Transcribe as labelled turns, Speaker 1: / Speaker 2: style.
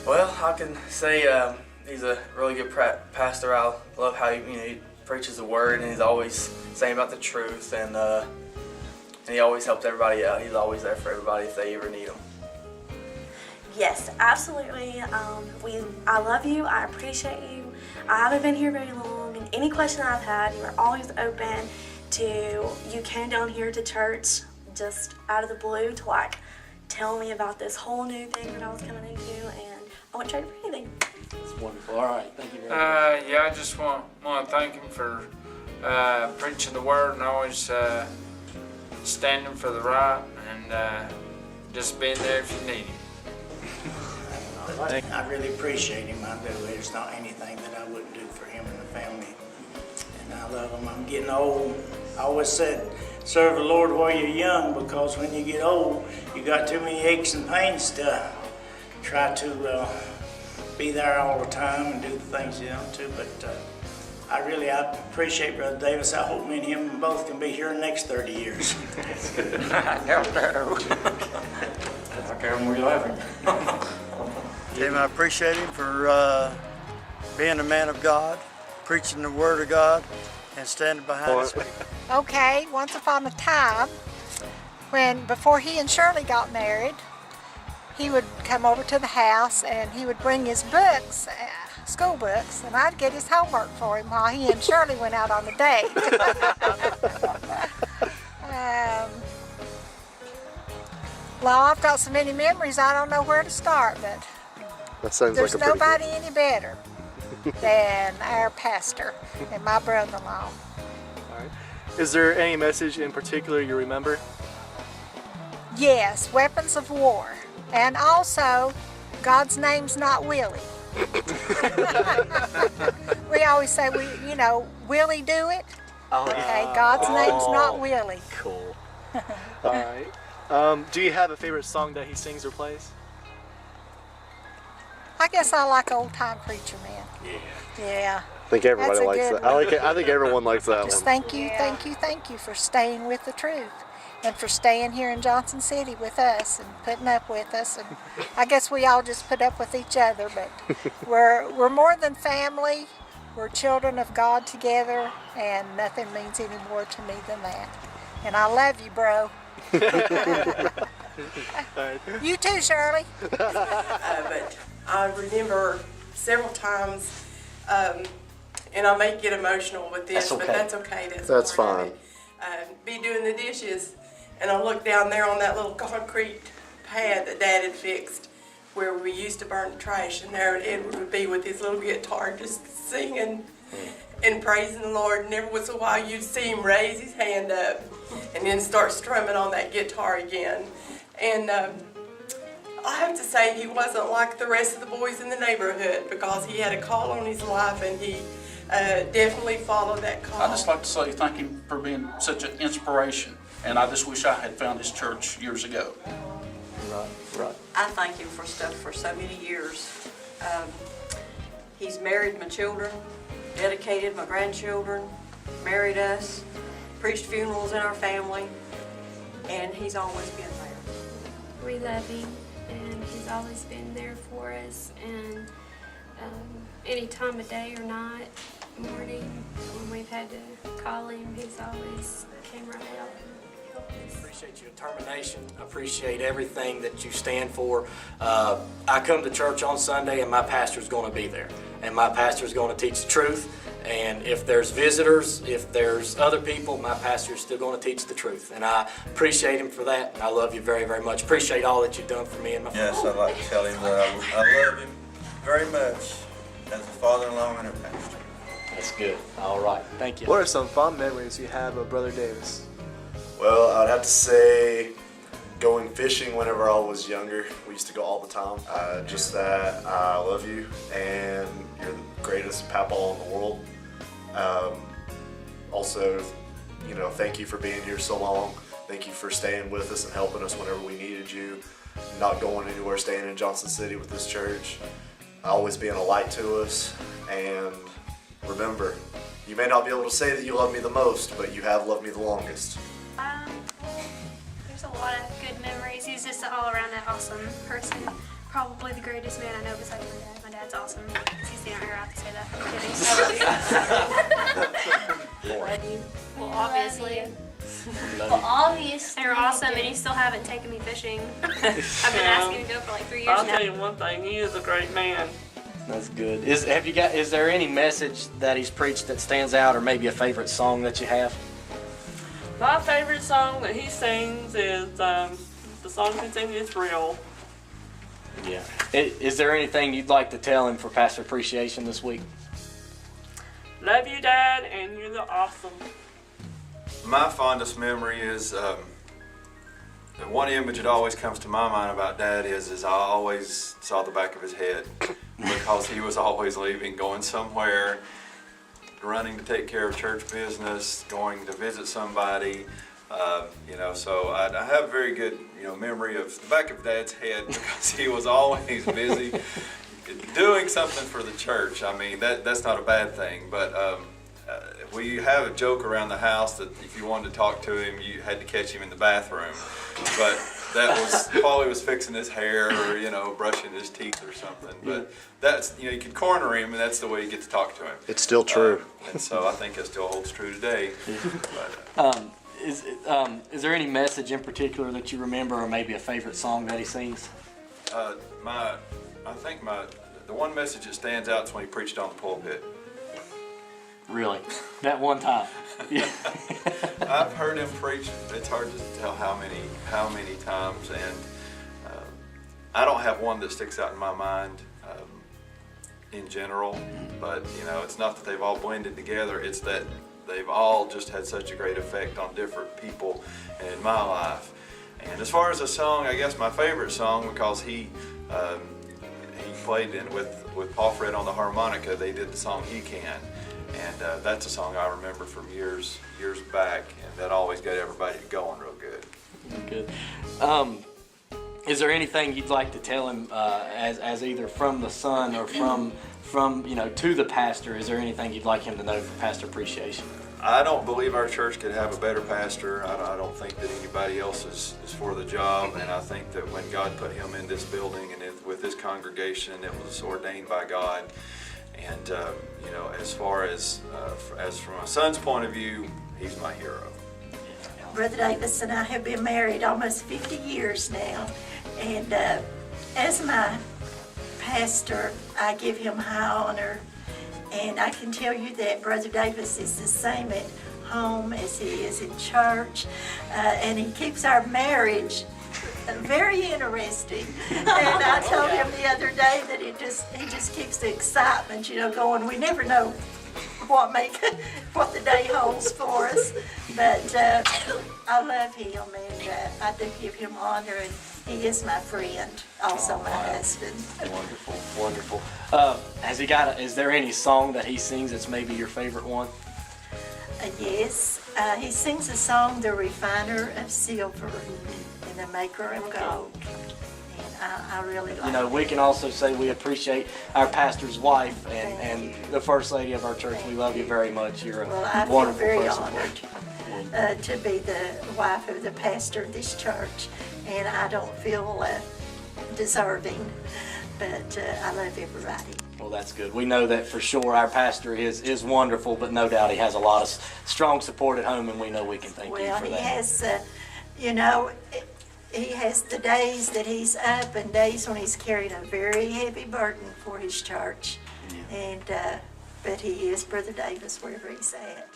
Speaker 1: Well, I can say he's a really good pastor. I love how he preaches the word, and he's always saying about the truth, and he always helps everybody out. He's always there for everybody if they ever need him.
Speaker 2: Yes, absolutely. I love you. I appreciate you. I haven't been here very long, and any question I've had, you are always open to. You came down here to church just out of the blue to tell me about this whole new thing that I was coming into, and I wouldn't trade it for anything.
Speaker 3: That's wonderful. All right, thank you very much.
Speaker 4: Yeah, I just want to thank him for preaching the word and always standing for the right and just being there if you need him.
Speaker 5: I really appreciate him. I do. There's not anything that I wouldn't do for him and the family. And I love him. I'm getting old. I always said, serve the Lord while you're young, because when you get old, you got too many aches and pains to try to be there all the time and do the things you want to. But I appreciate Brother Davis. I hope me and him both can be here in the next 30 years.
Speaker 4: I don't know.
Speaker 3: Okay, we're laughing.
Speaker 6: Tim, I appreciate him for being a man of God, preaching the Word of God, and standing behind us.
Speaker 7: Okay, once upon a time, before he and Shirley got married, he would come over to the house and he would bring his books, school books, and I'd get his homework for him while he and Shirley went out on a date. Well, I've got so many memories I don't know where to start, but
Speaker 8: that sounds
Speaker 7: there's
Speaker 8: like a pretty
Speaker 7: nobody any better than our pastor and my brother-in-law.
Speaker 8: All right. Is there any message in particular you remember?
Speaker 7: Yes, weapons of war. And also, God's name's not Willie. We always say, Willie do it. Okay, God's name's not Willie.
Speaker 8: Cool. All right. Do you have a favorite song that he sings or plays?
Speaker 7: I guess I like Old Time Preacher Man. Yeah.
Speaker 8: I think everybody
Speaker 7: That's a
Speaker 8: likes
Speaker 7: good
Speaker 8: that. I like it. I think everyone likes that
Speaker 7: Just
Speaker 8: one.
Speaker 7: thank you for staying with the truth and for staying here in Johnson City with us and putting up with us. And I guess we all just put up with each other, but we're more than family. We're children of God together, and nothing means any more to me than that. And I love you, bro. You too, Shirley.
Speaker 9: But I remember several times, and I may get emotional with this, but that's okay.
Speaker 8: That's fine.
Speaker 9: Be doing the dishes, and I look down there on that little concrete pad that Dad had fixed where we used to burn the trash, and there Edward would be with his little guitar just singing and praising the Lord, and every once in a while you'd see him raise his hand up and then start strumming on that guitar again. And I have to say he wasn't like the rest of the boys in the neighborhood, because he had a call on his life, and he definitely followed that call.
Speaker 10: I'd just like to say thank him for being such an inspiration, and I just wish I had found his church years ago.
Speaker 8: Right.
Speaker 11: I thank him for stuff for so many years. He's married my children, dedicated my grandchildren, married us, preached funerals in our family, and he's always been there.
Speaker 12: We love him, and he's always been there for us, and any time of day or night, morning, when we've had to call him, he's always came right out.
Speaker 3: Appreciate your determination. I appreciate everything that you stand for. I come to church on Sunday, and my pastor's going to be there, and my pastor's going to teach the truth. And if there's visitors, if there's other people, my pastor's still going to teach the truth. And I appreciate him for that, and I love you very, very much. Appreciate all that you've done for me and my family.
Speaker 13: Yes, I'd like to tell him that I love him very much as a father-in-law and a pastor.
Speaker 3: That's good. All right. Thank you.
Speaker 8: What are some fond memories you have of Brother Davis?
Speaker 14: Well, I'd have to say going fishing whenever I was younger. We used to go all the time. Just that I love you, and you're the greatest papaw in the world. Also, thank you for being here so long. Thank you for staying with us and helping us whenever we needed you. Not going anywhere, staying in Johnson City with this church. Always being a light to us. And remember, You may not be able to say that you love me the most, but you have loved me the longest.
Speaker 12: There's a lot of good memories. He's just an all-around awesome person. Probably the greatest man I know besides my dad. My dad's awesome. He's the only right to say that. I'm kidding.
Speaker 11: Love you.
Speaker 12: Well, obviously.
Speaker 15: Well, obviously.
Speaker 12: You're awesome, and you still haven't taken me fishing. I've been asking to go for like 3 years
Speaker 16: I'll
Speaker 12: now.
Speaker 16: tell you one thing, he is a great man.
Speaker 3: That's good. Is there any message that he's preached that stands out, or maybe a favorite song that you have?
Speaker 16: My favorite song that he sings is the song he sings, It's Real.
Speaker 3: Yeah. Is there anything you'd like to tell him for Pastor Appreciation this week?
Speaker 16: Love you, Dad, and you're the awesome.
Speaker 13: My fondest memory is the one image that always comes to my mind about Dad is I always saw the back of his head because he was always leaving, going somewhere, running to take care of church business, going to visit somebody. So I have a very good memory of the back of Dad's head because he was always busy doing something for the church. I mean, that's not a bad thing, but we have a joke around the house that if you wanted to talk to him, you had to catch him in the bathroom. But that was while he was fixing his hair or, brushing his teeth or something. But that's, you could corner him, and that's the way you get to talk to him.
Speaker 14: It's still true.
Speaker 13: And so I think it still holds true today.
Speaker 3: Is there any message in particular that you remember, or maybe a favorite song that he sings?
Speaker 13: The one message that stands out is when he preached on the pulpit.
Speaker 3: Really? That one time? Yeah.
Speaker 13: I've heard him preach. It's hard to tell how many times, and I don't have one that sticks out in my mind in general. But it's not that they've all blended together. It's that they've all just had such a great effect on different people and in my life. And as far as a song, I guess my favorite song, because he played with Paul Fred on the harmonica. They did the song "He Can." And that's a song I remember from years back, and that always got everybody going real good.
Speaker 3: Good. Is there anything you'd like to tell him as either from the son or from to the pastor? Is there anything you'd like him to know for Pastor Appreciation?
Speaker 13: I don't believe our church could have a better pastor. I don't think that anybody else is for the job, and I think that when God put him in this building and with this congregation, it was ordained by God. And as far as from my son's point of view, he's my hero.
Speaker 15: Brother Davis and I have been married almost 50 years now, and as my pastor, I give him high honor, and I can tell you that Brother Davis is the same at home as he is in church, and he keeps our marriage very interesting. And I told him the other day that he just keeps the excitement, going. We never know what the day holds for us, but I love him, and I do give him honor, and he is my friend, also my husband.
Speaker 3: Wonderful. Is there any song that he sings that's maybe your favorite one?
Speaker 15: Yes, he sings a song, "The Refiner of Silver and the Maker of Gold." I really like it.
Speaker 3: We can also say we appreciate our pastor's wife and the first lady of our church. We love you very much. You're a wonderful
Speaker 15: very
Speaker 3: person.
Speaker 15: honored to be the wife of the pastor of this church, and I don't feel deserving, but I love everybody.
Speaker 3: Well, that's good. We know that for sure. Our pastor is wonderful, but no doubt he has a lot of strong support at home, and we know we can thank you for that.
Speaker 15: Well, he has, he has the days that he's up and days when he's carrying a very heavy burden for his church. Yeah. And but he is Brother Davis wherever he's at.